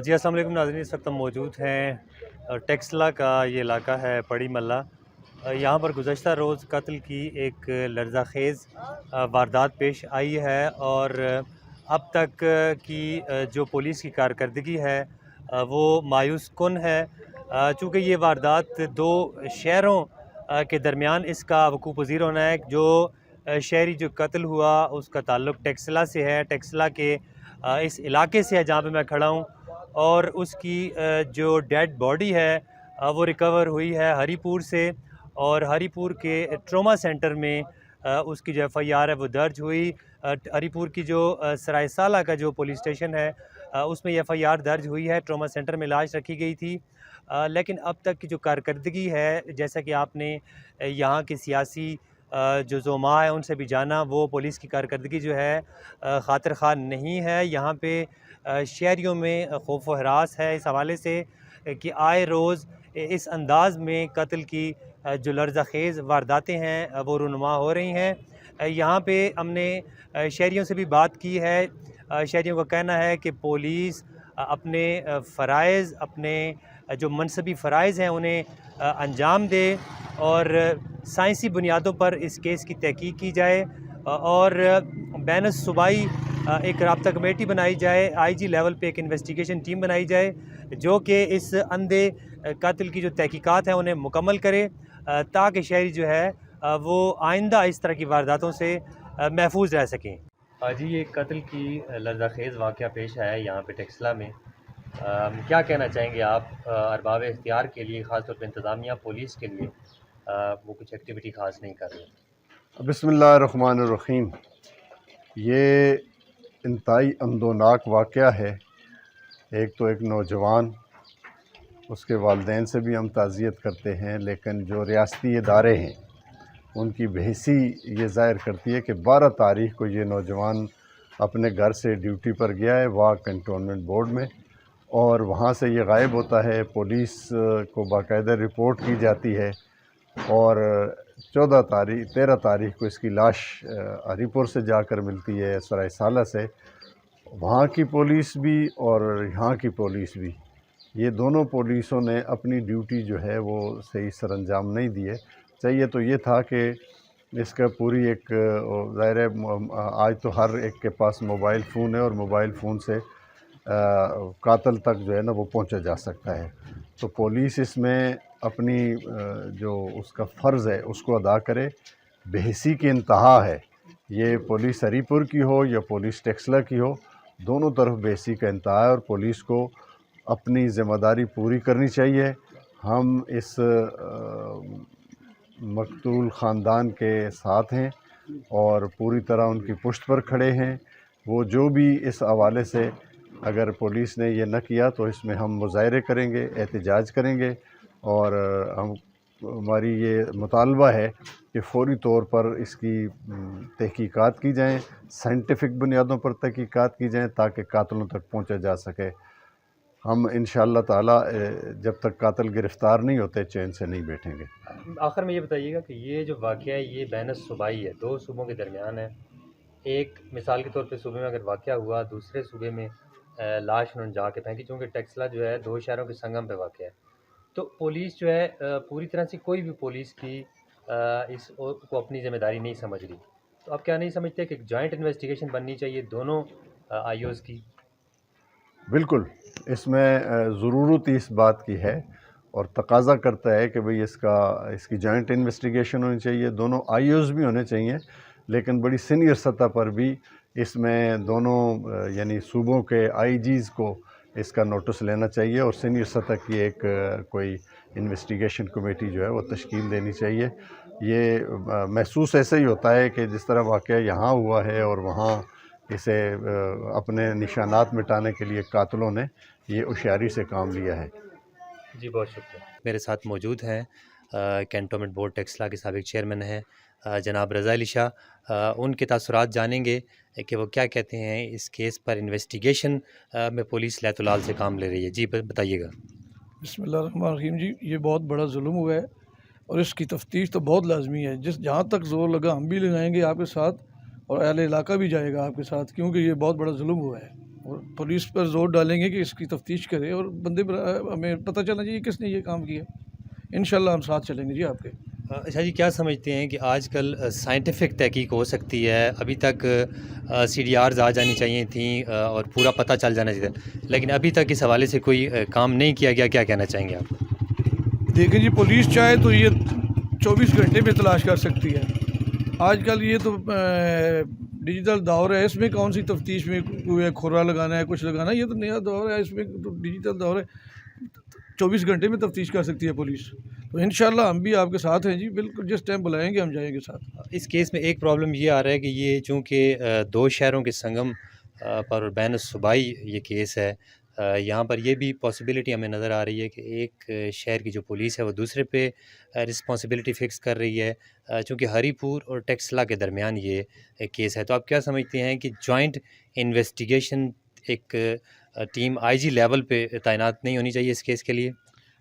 جی السلام علیکم ناظرین، اس وقت ہم موجود ہیں ٹیکسلا کا یہ علاقہ ہے پڑی ملا۔ یہاں پر گزشتہ روز قتل کی ایک لرزہ خیز واردات پیش آئی ہے، اور اب تک کی جو پولیس کی کارکردگی ہے وہ مایوس کن ہے، چونکہ یہ واردات دو شہروں کے درمیان اس کا وقوع پذیر ہونا ہے۔ جو شہری جو قتل ہوا اس کا تعلق ٹیکسلا سے ہے، ٹیکسلا کے اس علاقے سے ہے جہاں پہ میں کھڑا ہوں، اور اس کی جو ڈیڈ باڈی ہے وہ ریکور ہوئی ہے ہری پور سے، اور ہری پور کے ٹروما سینٹر میں اس کی جو ایف آئی آر ہے وہ درج ہوئی۔ ہری پور کی جو سرائے سالہ کا جو پولیس اسٹیشن ہے اس میں ایف آئی آر درج ہوئی ہے، ٹروما سینٹر میں لاش رکھی گئی تھی، لیکن اب تک کی جو کارکردگی ہے، جیسا کہ آپ نے یہاں کے سیاسی جو زعماء ہیں ان سے بھی جانا، وہ پولیس کی کارکردگی جو ہے خاطر خواہ نہیں ہے۔ یہاں پہ شہریوں میں خوف و ہراس ہے اس حوالے سے کہ آئے روز اس انداز میں قتل کی جو لرزہ خیز وارداتیں ہیں وہ رونما ہو رہی ہیں۔ یہاں پہ ہم نے شہریوں سے بھی بات کی ہے، شہریوں کا کہنا ہے کہ پولیس اپنے فرائض، اپنے جو منصبی فرائض ہیں انہیں انجام دے، اور سائنسی بنیادوں پر اس کیس کی تحقیق کی جائے، اور بین الصوبائی ایک رابطہ کمیٹی بنائی جائے، آئی جی لیول پہ ایک انویسٹیگیشن ٹیم بنائی جائے جو کہ اس اندھے قتل کی جو تحقیقات ہیں انہیں مکمل کرے، تاکہ شہری جو ہے وہ آئندہ اس طرح کی وارداتوں سے محفوظ رہ سکیں۔ جی یہ قتل کی لرزہ خیز واقعہ پیش آیا ہے یہاں پہ ٹیکسلا میں، کیا کہنا چاہیں گے آپ؟ ارباب اختیار کے لیے، خاص طور پہ انتظامیہ پولیس کے لیے وہ کچھ ایکٹیویٹی خاص نہیں کر رہے؟ بسم اللہ الرحمن الرحیم۔ یہ انتہائی اندوناک واقعہ ہے۔ ایک تو ایک نوجوان، اس کے والدین سے بھی ہم تعزیت کرتے ہیں، لیکن جو ریاستی ادارے ہیں ان کی بحثی یہ ظاہر کرتی ہے کہ 12 تاریخ کو یہ نوجوان اپنے گھر سے ڈیوٹی پر گیا ہے واہ کنٹونمنٹ بورڈ میں، اور وہاں سے یہ غائب ہوتا ہے۔ پولیس کو باقاعدہ رپورٹ کی جاتی ہے، اور 13 تاریخ کو اس کی لاش ہری پور سے جا کر ملتی ہے، سرائے سالہ سے۔ وہاں کی پولیس بھی اور یہاں کی پولیس بھی، یہ دونوں پولیسوں نے اپنی ڈیوٹی جو ہے وہ صحیح سر انجام نہیں دی ہے۔ چاہیے تو یہ تھا کہ اس کا پوری ایک ظاہر ہے، آج تو ہر ایک کے پاس موبائل فون ہے، اور موبائل فون سے قاتل تک جو ہے نا وہ پہنچا جا سکتا ہے۔ تو پولیس اس میں اپنی جو اس کا فرض ہے اس کو ادا کرے۔ بحثی کی انتہا ہے، یہ پولیس ہری پور کی ہو یا پولیس ٹیکسلا کی ہو، دونوں طرف بحثی کا انتہا ہے، اور پولیس کو اپنی ذمہ داری پوری کرنی چاہیے۔ ہم اس مقتول خاندان کے ساتھ ہیں اور پوری طرح ان کی پشت پر کھڑے ہیں۔ وہ جو بھی اس حوالے سے اگر پولیس نے یہ نہ کیا تو اس میں ہم مظاہرے کریں گے، احتجاج کریں گے، اور ہماری یہ مطالبہ ہے کہ فوری طور پر اس کی تحقیقات کی جائیں، سائنٹیفک بنیادوں پر تحقیقات کی جائیں تاکہ قاتلوں تک پہنچا جا سکے۔ ہم انشاءاللہ تعالی جب تک قاتل گرفتار نہیں ہوتے چین سے نہیں بیٹھیں گے۔ آخر میں یہ بتائیے گا کہ یہ جو واقعہ ہے یہ بین الصوبائی ہے، دو صوبوں کے درمیان ہے۔ ایک مثال کے طور پہ صوبے میں اگر واقعہ ہوا، دوسرے صوبے میں لاش انہوں نے جا کے پھینکی، چونکہ ٹیکسلا جو ہے دو شہروں کے سنگم پہ واقع ہے، تو پولیس جو ہے پوری طرح سے کوئی بھی پولیس کی اس کو اپنی ذمہ داری نہیں سمجھ رہی، تو آپ کیا نہیں سمجھتے کہ ایک جوائنٹ انویسٹیگیشن بننی چاہیے دونوں آئی اوز کی؟ بالکل، اس میں ضرورت اس بات کی ہے اور تقاضا کرتا ہے کہ بھئی اس کی جوائنٹ انویسٹیگیشن ہونی چاہیے، دونوں آئی اوز بھی ہونے چاہیے، لیکن بڑی سینئر سطح پر بھی اس میں دونوں یعنی صوبوں کے آئی جیز کو اس کا نوٹس لینا چاہیے، اور سینئر سطح کی ایک کوئی انویسٹیگیشن کمیٹی جو ہے وہ تشکیل دینی چاہیے۔ یہ محسوس ایسے ہی ہوتا ہے کہ جس طرح واقعہ یہاں ہوا ہے اور وہاں اسے اپنے نشانات مٹانے کے لیے قاتلوں نے یہ ہوشیاری سے کام لیا ہے۔ جی بہت شکریہ۔ میرے ساتھ موجود ہیں کینٹونمنٹ بورڈ ٹیکسلا کے سابق چیئرمین ہیں جناب رضا علی شاہ، ان کے تاثرات جانیں گے کہ وہ کیا کہتے ہیں اس کیس پر۔ انویسٹیگیشن میں پولیس لہت و لال سے کام لے رہی ہے، جی بتائیے گا۔ بسم اللہ الرحمن الرحیم۔ جی یہ بہت بڑا ظلم ہوا ہے اور اس کی تفتیش تو بہت لازمی ہے، جہاں تک زور لگا ہم بھی لگائیں گے آپ کے ساتھ، اور اہل علاقہ بھی جائے گا آپ کے ساتھ، کیونکہ یہ بہت بڑا ظلم ہوا ہے۔ اور پولیس پر زور ڈالیں گے کہ اس کی تفتیش کرے اور بندے ہمیں پتہ چلنا چاہیے کس نے یہ کام کیا. انشاءاللہ ہم ساتھ چلیں گے جی آپ کے. اچھا جی، کیا سمجھتے ہیں کہ آج کل سائنٹیفک تحقیق ہو سکتی ہے؟ ابھی تک سی ڈی آرز آ جانی چاہیے تھیں اور پورا پتہ چل جانا چاہیے، لیکن ابھی تک اس حوالے سے کوئی کام نہیں کیا گیا. کیا کہنا چاہیں گے آپ؟ دیکھیں جی، پولیس چاہے تو یہ 24 گھنٹے میں تلاش کر سکتی ہے. آج کل یہ تو ڈیجیٹل دور ہے، اس میں کون سی تفتیش میں کوئی کھورا لگانا ہے کچھ لگانا ہے، یہ تو نیا دور ہے، اس میں تو ڈیجیٹل دور ہے. 24 گھنٹے میں تفتیش کر سکتی ہے پولیس. تو انشاءاللہ ہم بھی آپ کے ساتھ ہیں جی، بالکل جس ٹائم بلائیں گے ہم جائیں گے ساتھ. اس کیس میں ایک پرابلم یہ آ رہا ہے کہ یہ چونکہ دو شہروں کے سنگم پر بین الصوبائی یہ کیس ہے، یہاں پر یہ بھی پاسبلٹی ہمیں نظر آ رہی ہے کہ ایک شہر کی جو پولیس ہے وہ دوسرے پہ رسپانسبلٹی فکس کر رہی ہے، چونکہ ہری پور اور ٹیکسلا کے درمیان یہ کیس ہے. تو آپ کیا سمجھتے ہیں کہ جوائنٹ انویسٹیگیشن ایک ٹیم آئی جی لیول پہ تعینات نہیں ہونی چاہیے اس کیس کے لیے؟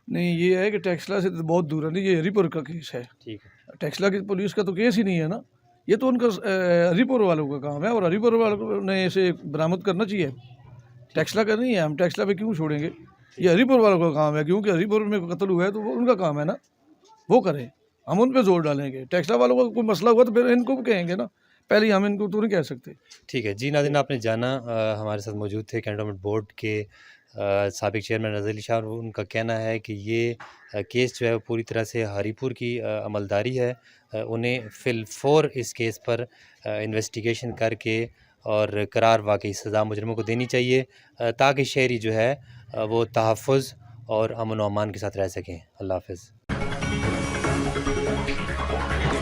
نہیں، یہ ہے کہ ٹیکسلا سے تو بہت دور ہے. نہیں، یہ ہری پور کا کیس ہے. ٹھیک ہے. ٹیکسلا کی پولیس کا تو کیس ہی نہیں ہے نا، یہ تو ان کا ہری پور والوں کا کام ہے، اور ہری پور والوں نے اسے برآمد کرنا چاہیے. ٹیکسلا کا نہیں ہے، ہم ٹیکسلا پہ کیوں چھوڑیں گے؟ یہ ہری پور والوں کا کام ہے، کیونکہ ہری پور میں قتل ہوا ہے تو وہ ان کا کام ہے نا، وہ کریں. ہم ان پہ زور ڈالیں گے. ٹیکسلا والوں کا کوئی مسئلہ ہوا تو پھر ان کو بھی کہیں گے نا، پہلے ہم ان کو تو نہیں کہہ سکتے. ٹھیک ہے جی. ناظرین، آپ نے جانا ہمارے ساتھ موجود تھے کنٹونمنٹ بورڈ کے سابق چیئرمین رضا علی شاہ، اور ان کا کہنا ہے کہ یہ کیس جو ہے وہ پوری طرح سے ہری پور کی عملداری ہے. انہیں فی الفور اس کیس پر انویسٹیگیشن کر کے اور قرار واقعی سزا مجرموں کو دینی چاہیے، تاکہ شہری جو ہے وہ تحفظ اور امن و امان کے ساتھ رہ سکیں. اللہ حافظ.